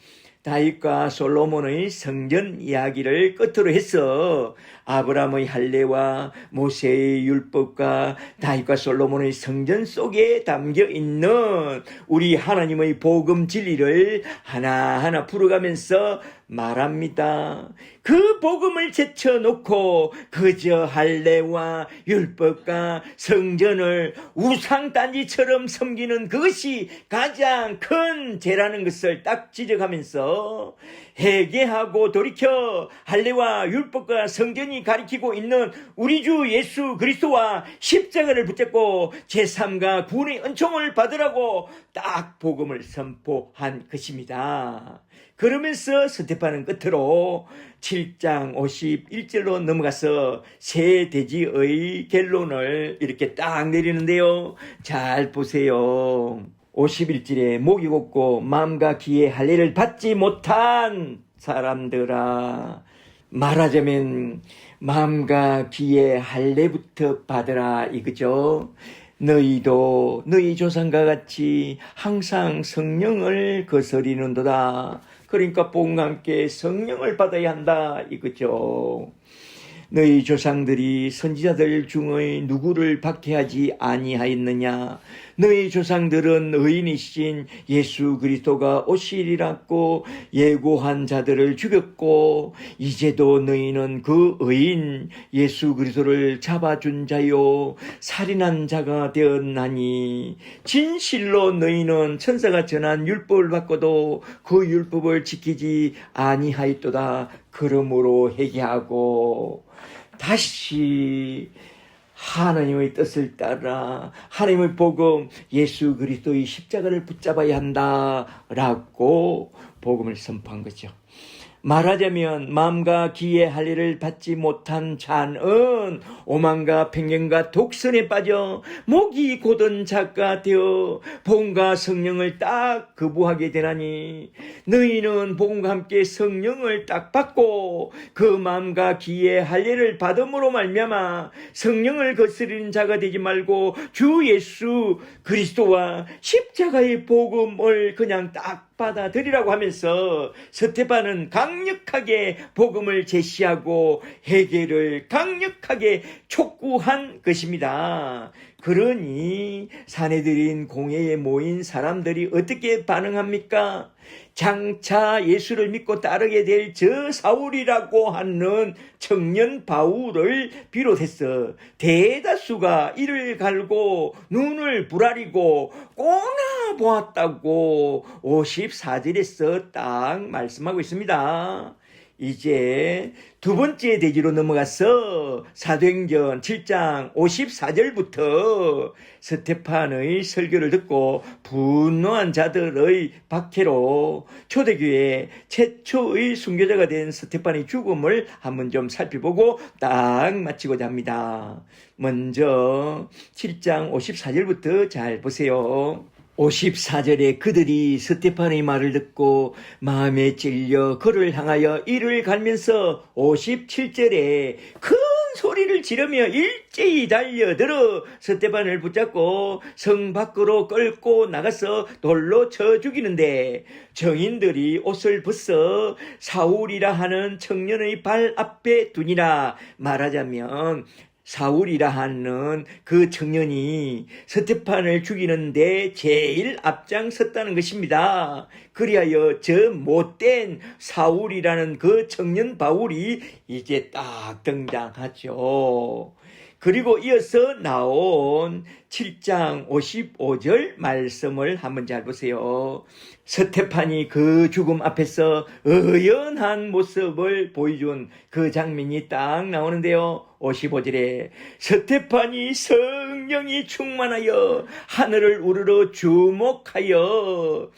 다윗과 솔로몬의 성전 이야기를 끝으로 해서 아브라함의 할례와 모세의 율법과 다윗과 솔로몬의 성전 속에 담겨 있는 우리 하나님의 복음 진리를 하나하나 풀어가면서 말합니다. 그 복음을 제쳐놓고 그저 할례와 율법과 성전을 우상단지처럼 섬기는 그것이 가장 큰 죄라는 것을 딱 지적하면서 회개하고 돌이켜 할례와 율법과 성전이 가리키고 있는 우리 주 예수 그리스도와 십자가를 붙잡고 제3과 구원의 은총을 받으라고 딱 복음을 선포한 것입니다. 그러면서 스테판은 끝으로 7장 51절로 넘어가서 새 돼지의 결론을 이렇게 딱 내리는데요. 잘 보세요. 51절에 목이 곱고 마음과 귀의 할례를 받지 못한 사람들아, 말하자면 마음과 귀의 할례부터 받으라 이거죠. 너희도 너희 조상과 같이 항상 성령을 거스리는도다. 그러니까 복음과 함께 성령을 받아야 한다 이거죠. 너희 조상들이 선지자들 중의 누구를 박해하지 아니하였느냐? 너희 조상들은 의인이신 예수 그리스도가 오시리라고 예고한 자들을 죽였고 이제도 너희는 그 의인 예수 그리스도를 잡아준 자요 살인한 자가 되었나니 진실로 너희는 천사가 전한 율법을 받고도 그 율법을 지키지 아니하였도다. 그러므로 회개하고 다시 하나님의 뜻을 따라 하나님의 복음 예수 그리스도의 십자가를 붙잡아야 한다라고 복음을 선포한 거죠. 말하자면 마음과 귀의 할례를 받지 못한 자는 오만과 편견과 독선에 빠져 목이 곧은 자가 되어 복음과 성령을 딱 거부하게 되나니 너희는 복음과 함께 성령을 딱 받고 그 마음과 귀의 할례를 받음으로 말미암아 성령을 거스르는 자가 되지 말고 주 예수 그리스도와 십자가의 복음을 그냥 딱 받아들이라고 하면서 스데반은 강력하게 복음을 제시하고 회개를 강력하게 촉구한 것입니다. 그러니 사내들인 공회에 모인 사람들이 어떻게 반응합니까? 장차 예수를 믿고 따르게 될 저 사울이라고 하는 청년 바울을 비롯해서 대다수가 이를 갈고 눈을 부라리고 꼬나 보았다고 54절에서 딱 말씀하고 있습니다. 이제 두 번째 대지로 넘어가서 사도행전 7장 54절부터 스데반의 설교를 듣고 분노한 자들의 박해로 초대교회 최초의 순교자가 된 스데반의 죽음을 한번 좀 살펴보고 딱 마치고자 합니다. 먼저 7장 54절부터 잘 보세요. 54절에 그들이 스데반의 말을 듣고 마음에 찔려 그를 향하여 이를 갈면서 57절에 큰 소리를 지르며 일제히 달려들어 스데반을 붙잡고 성 밖으로 끌고 나가서 돌로 쳐 죽이는데 정인들이 옷을 벗어 사울이라 하는 청년의 발 앞에 두니라. 말하자면 사울이라 하는 그 청년이 스데반을 죽이는데 제일 앞장섰다는 것입니다. 그리하여 저 못된 사울이라는 그 청년 바울이 이제 딱 등장하죠. 그리고 이어서 나온 7장 55절 말씀을 한번 잘 보세요. 스데반이 그 죽음 앞에서 의연한 모습을 보여준 그 장면이 딱 나오는데요. 55절에 스데반이 성령이 충만하여 하늘을 우러러 주목하여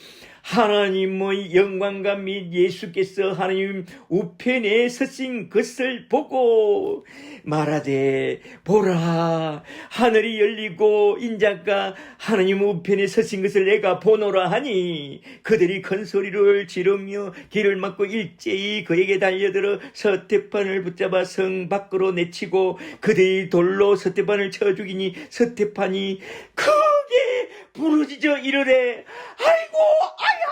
하나님의 영광과 및 예수께서 하나님 우편에 서신 것을 보고 말하되 보라 하늘이 열리고 인자가 하나님 우편에 서신 것을 내가 보노라 하니 그들이 큰 소리를 지르며 길을 막고 일제히 그에게 달려들어 스데반을 붙잡아 성 밖으로 내치고 그들이 돌로 스데반을 쳐 죽이니 스데반이 크게 부르짖어 이르되 아이고 아야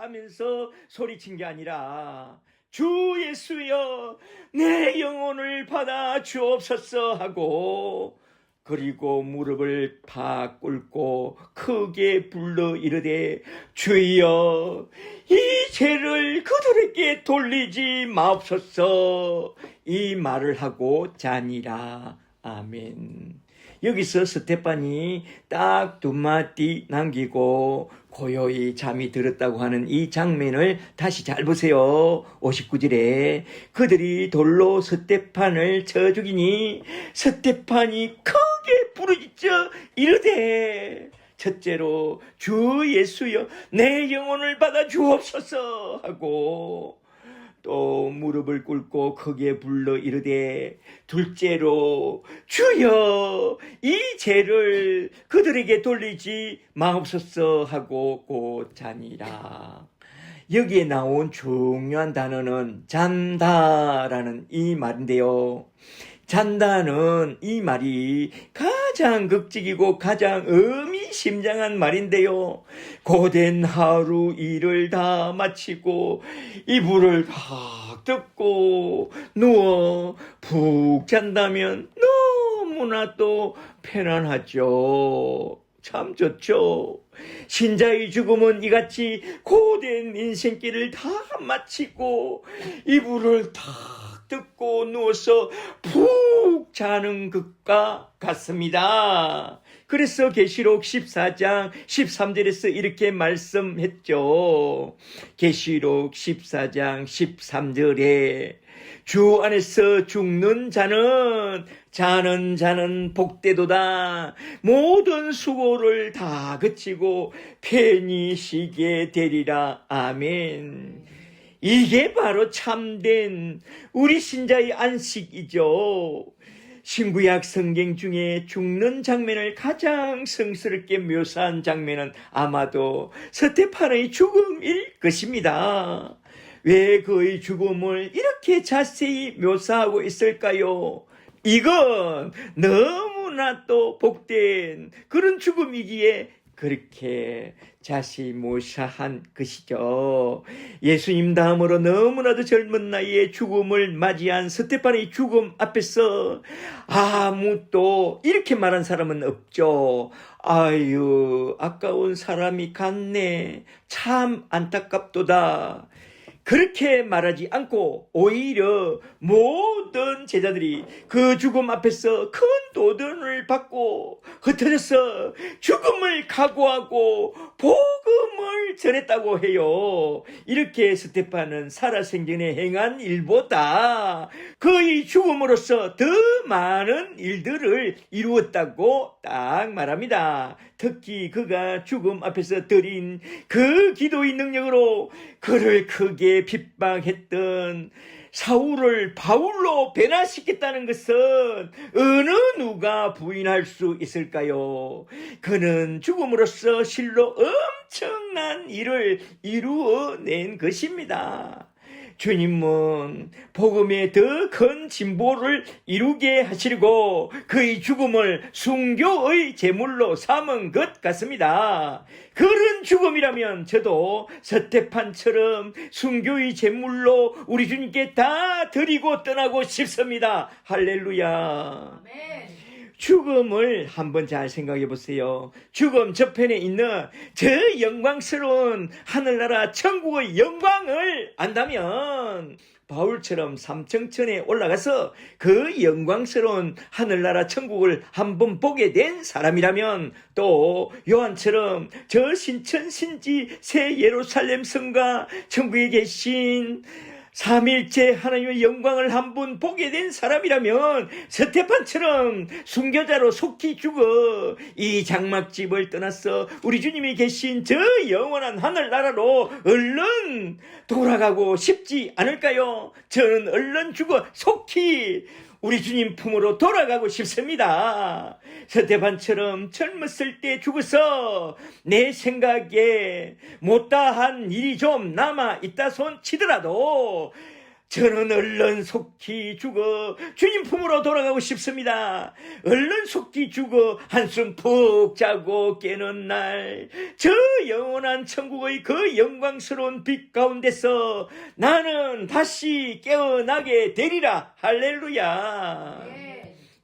하면서 소리친 게 아니라 주 예수여 내 영혼을 받아 주옵소서 하고 그리고 무릎을 팍 꿇고 크게 불러 이르되 주여 이 죄를 그들에게 돌리지 마옵소서 이 말을 하고 자니라. 아멘. 여기서 스데반이 딱 두 마디 남기고 고요히 잠이 들었다고 하는 이 장면을 다시 잘 보세요. 59절에 그들이 돌로 스데반을 쳐 죽이니 스데반이 크게 부르짖어 이르되 첫째로 주 예수여 내 영혼을 받아 주옵소서 하고 또 무릎을 꿇고 크게 불러 이르되 둘째로 주여 이 죄를 그들에게 돌리지 마옵소서 하고 곧 자니라. 여기에 나온 중요한 단어는 잔다라는 이 말인데요. 잔다는 이 말이 가장 극적이고 가장 의미심장한 말인데요. 고된 하루 일을 다 마치고 이불을 딱 덮고 누워 푹 잔다면 너무나 또 편안하죠. 참 좋죠. 신자의 죽음은 이같이 고된 인생길을 다 마치고 이불을 다 듣고 누워서 푹 자는 것과 같습니다. 그래서 계시록 14장 13절에서 이렇게 말씀했죠. 계시록 14장 13절에 주 안에서 죽는 자는 복되도다. 모든 수고를 다 그치고 편히 쉬게 되리라. 아멘. 이게 바로 참된 우리 신자의 안식이죠. 신구약 성경 중에 죽는 장면을 가장 성스럽게 묘사한 장면은 아마도 스테판의 죽음일 것입니다. 왜 그의 죽음을 이렇게 자세히 묘사하고 있을까요? 이건 너무나 또 복된 그런 죽음이기에 그렇게 자세히 묘사한 것이죠. 예수님 다음으로 너무나도 젊은 나이에 죽음을 맞이한 스테판의 죽음 앞에서 아무도 이렇게 말한 사람은 없죠. 아유, 아까운 사람이 갔네. 참 안타깝도다. 그렇게 말하지 않고 오히려 모든 제자들이 그 죽음 앞에서 큰 도전을 받고 흩어져서 죽음을 각오하고 복음을 전했다고 해요. 이렇게 스테판은 살아생전에 행한 일보다 그의 죽음으로써 더 많은 일들을 이루었다고 딱 말합니다. 특히 그가 죽음 앞에서 드린 그 기도의 능력으로 그를 크게 핍박했던 사울을 바울로 변화시켰다는 것은 어느 누가 부인할 수 있을까요? 그는 죽음으로써 실로 엄청난 일을 이루어낸 것입니다. 주님은 복음에 더 큰 진보를 이루게 하시려고 그의 죽음을 순교의 제물로 삼은 것 같습니다. 그런 죽음이라면 저도 스테판처럼 순교의 제물로 우리 주님께 다 드리고 떠나고 싶습니다. 할렐루야. 아멘. 죽음을 한번 잘 생각해 보세요. 죽음 저편에 있는 저 영광스러운 하늘나라 천국의 영광을 안다면 바울처럼 삼청천에 올라가서 그 영광스러운 하늘나라 천국을 한번 보게 된 사람이라면 또 요한처럼 저 신천 신지 새 예루살렘 성과 천국에 계신 삼일째 하나님의 영광을 한번 보게 된 사람이라면 스테판처럼 순교자로 속히 죽어 이 장막집을 떠나서 우리 주님이 계신 저 영원한 하늘나라로 얼른 돌아가고 싶지 않을까요? 저는 얼른 죽어 속히 우리 주님 품으로 돌아가고 싶습니다. 스테판처럼 젊었을 때 죽어서 내 생각에 못다한 일이 좀 남아있다 손 치더라도 저는 얼른 속히 죽어 주님 품으로 돌아가고 싶습니다. 얼른 속히 죽어 한숨 푹 자고 깨는 날 저 영원한 천국의 그 영광스러운 빛 가운데서 나는 다시 깨어나게 되리라. 할렐루야. 네.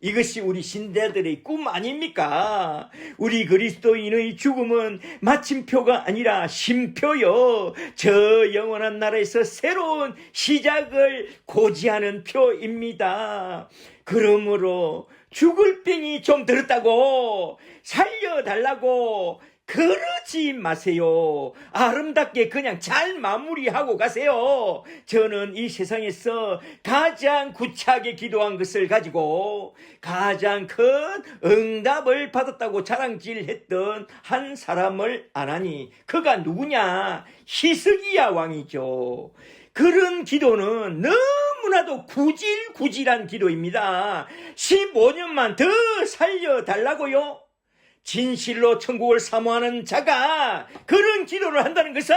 이것이 우리 신자들의 꿈 아닙니까? 우리 그리스도인의 죽음은 마침표가 아니라 쉼표요. 저 영원한 나라에서 새로운 시작을 고지하는 표입니다. 그러므로 죽을 병이 좀 들었다고 살려달라고 그러지 마세요. 아름답게 그냥 잘 마무리하고 가세요. 저는 이 세상에서 가장 구차하게 기도한 것을 가지고 가장 큰 응답을 받았다고 자랑질했던 한 사람을 아나니 그가 누구냐? 히스기야 왕이죠. 그런 기도는 너무나도 구질구질한 기도입니다. 15년만 더 살려달라고요? 진실로 천국을 사모하는 자가 그런 기도를 한다는 것은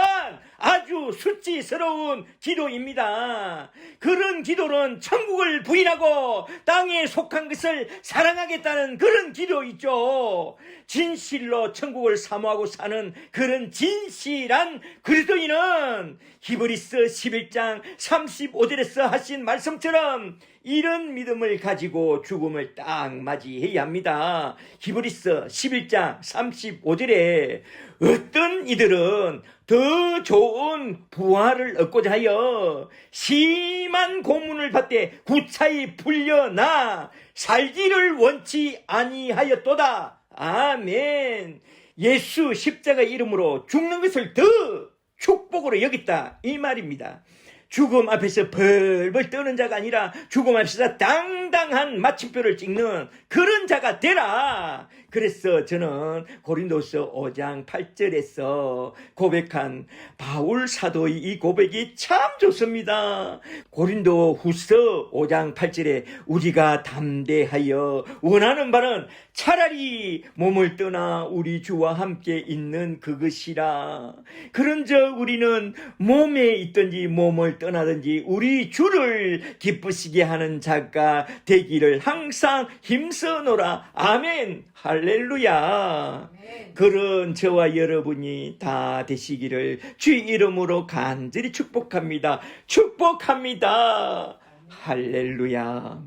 아주 수치스러운 기도입니다. 그런 기도는 천국을 부인하고 땅에 속한 것을 사랑하겠다는 그런 기도이죠. 진실로 천국을 사모하고 사는 그런 진실한 그리스도인은 히브리서 11장 35절에서 하신 말씀처럼 이런 믿음을 가지고 죽음을 딱 맞이해야 합니다. 히브리서 11장 35절에 어떤 이들은 더 좋은 부활을 얻고자 하여 심한 고문을 받되 구차히 풀려나 살기를 원치 아니하였도다. 아멘. 예수 십자가 이름으로 죽는 것을 더 축복으로 여겼다 이 말입니다. 죽음 앞에서 벌벌 떠는 자가 아니라 죽음 앞에서 당당한 마침표를 찍는 그런 자가 되라. 그래서 저는 고린도서 5장 8절에서 고백한 바울 사도의 이 고백이 참 좋습니다. 고린도 후서 5장 8절에 우리가 담대하여 원하는 바는 차라리 몸을 떠나 우리 주와 함께 있는 그것이라. 그런즉 우리는 몸에 있든지 몸을 떠나든지 우리 주를 기쁘시게 하는 자가 되기를 항상 힘써노라. 아멘. 할렐루야. 아멘. 그런 저와 여러분이 다 되시기를 주 이름으로 간절히 축복합니다. 축복합니다. 할렐루야.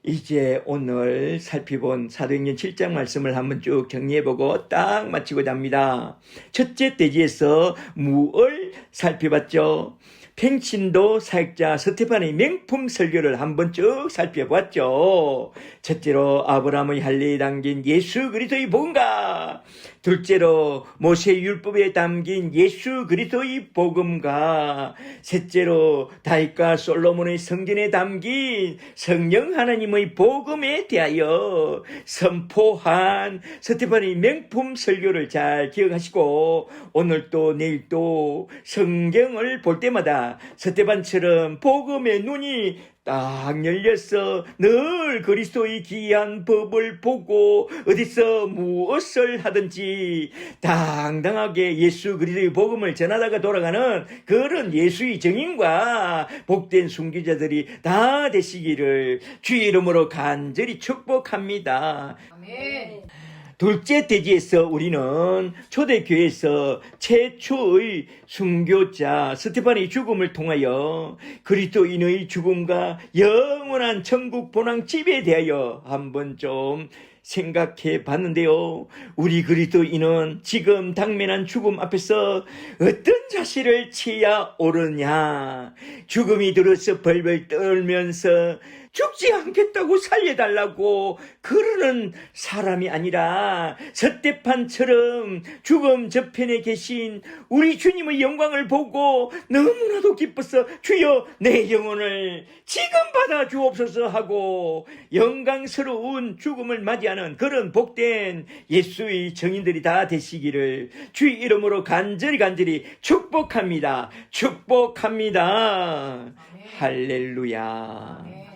이제 오늘 살펴본 사도행전 7장 말씀을 한번 쭉 정리해보고 딱 마치고자 합니다. 첫째 대지에서 무을 살펴봤죠. 팽신도 사역자 스테반의 명품 설교를 한번 쭉 살펴봤죠. 첫째로 아브라함의 할례에 담긴 예수 그리스도의 복음과, 둘째로 모세 율법에 담긴 예수 그리스도의 복음과, 셋째로 다윗과 솔로몬의 성전에 담긴 성령 하나님의 복음에 대하여 선포한 스테반의 명품 설교를 잘 기억하시고, 오늘도 내일도 성경을 볼 때마다 스테반처럼 복음의 눈이 딱 열려서 늘 그리스도의 귀한 법을 보고 어디서 무엇을 하든지 당당하게 예수 그리스도의 복음을 전하다가 돌아가는 그런 예수의 증인과 복된 순교자들이 다 되시기를 주 이름으로 간절히 축복합니다. 아멘. 둘째 대지에서 우리는 초대교회에서 최초의 순교자 스테반의 죽음을 통하여 그리스도인의 죽음과 영원한 천국 본향집에 대하여 한번 좀 생각해 봤는데요. 우리 그리스도인은 지금 당면한 죽음 앞에서 어떤 자세를 취해야 옳으냐. 죽음이 들어서 벌벌 떨면서 죽지 않겠다고 살려달라고 그러는 사람이 아니라 스테판처럼 죽음 저편에 계신 우리 주님의 영광을 보고 너무나도 기뻐서 주여 내 영혼을 지금 받아 주옵소서 하고 영광스러운 죽음을 맞이하는 그런 복된 예수의 증인들이 다 되시기를 주 이름으로 간절히 축복합니다. 축복합니다. 아멘. 할렐루야. 아멘.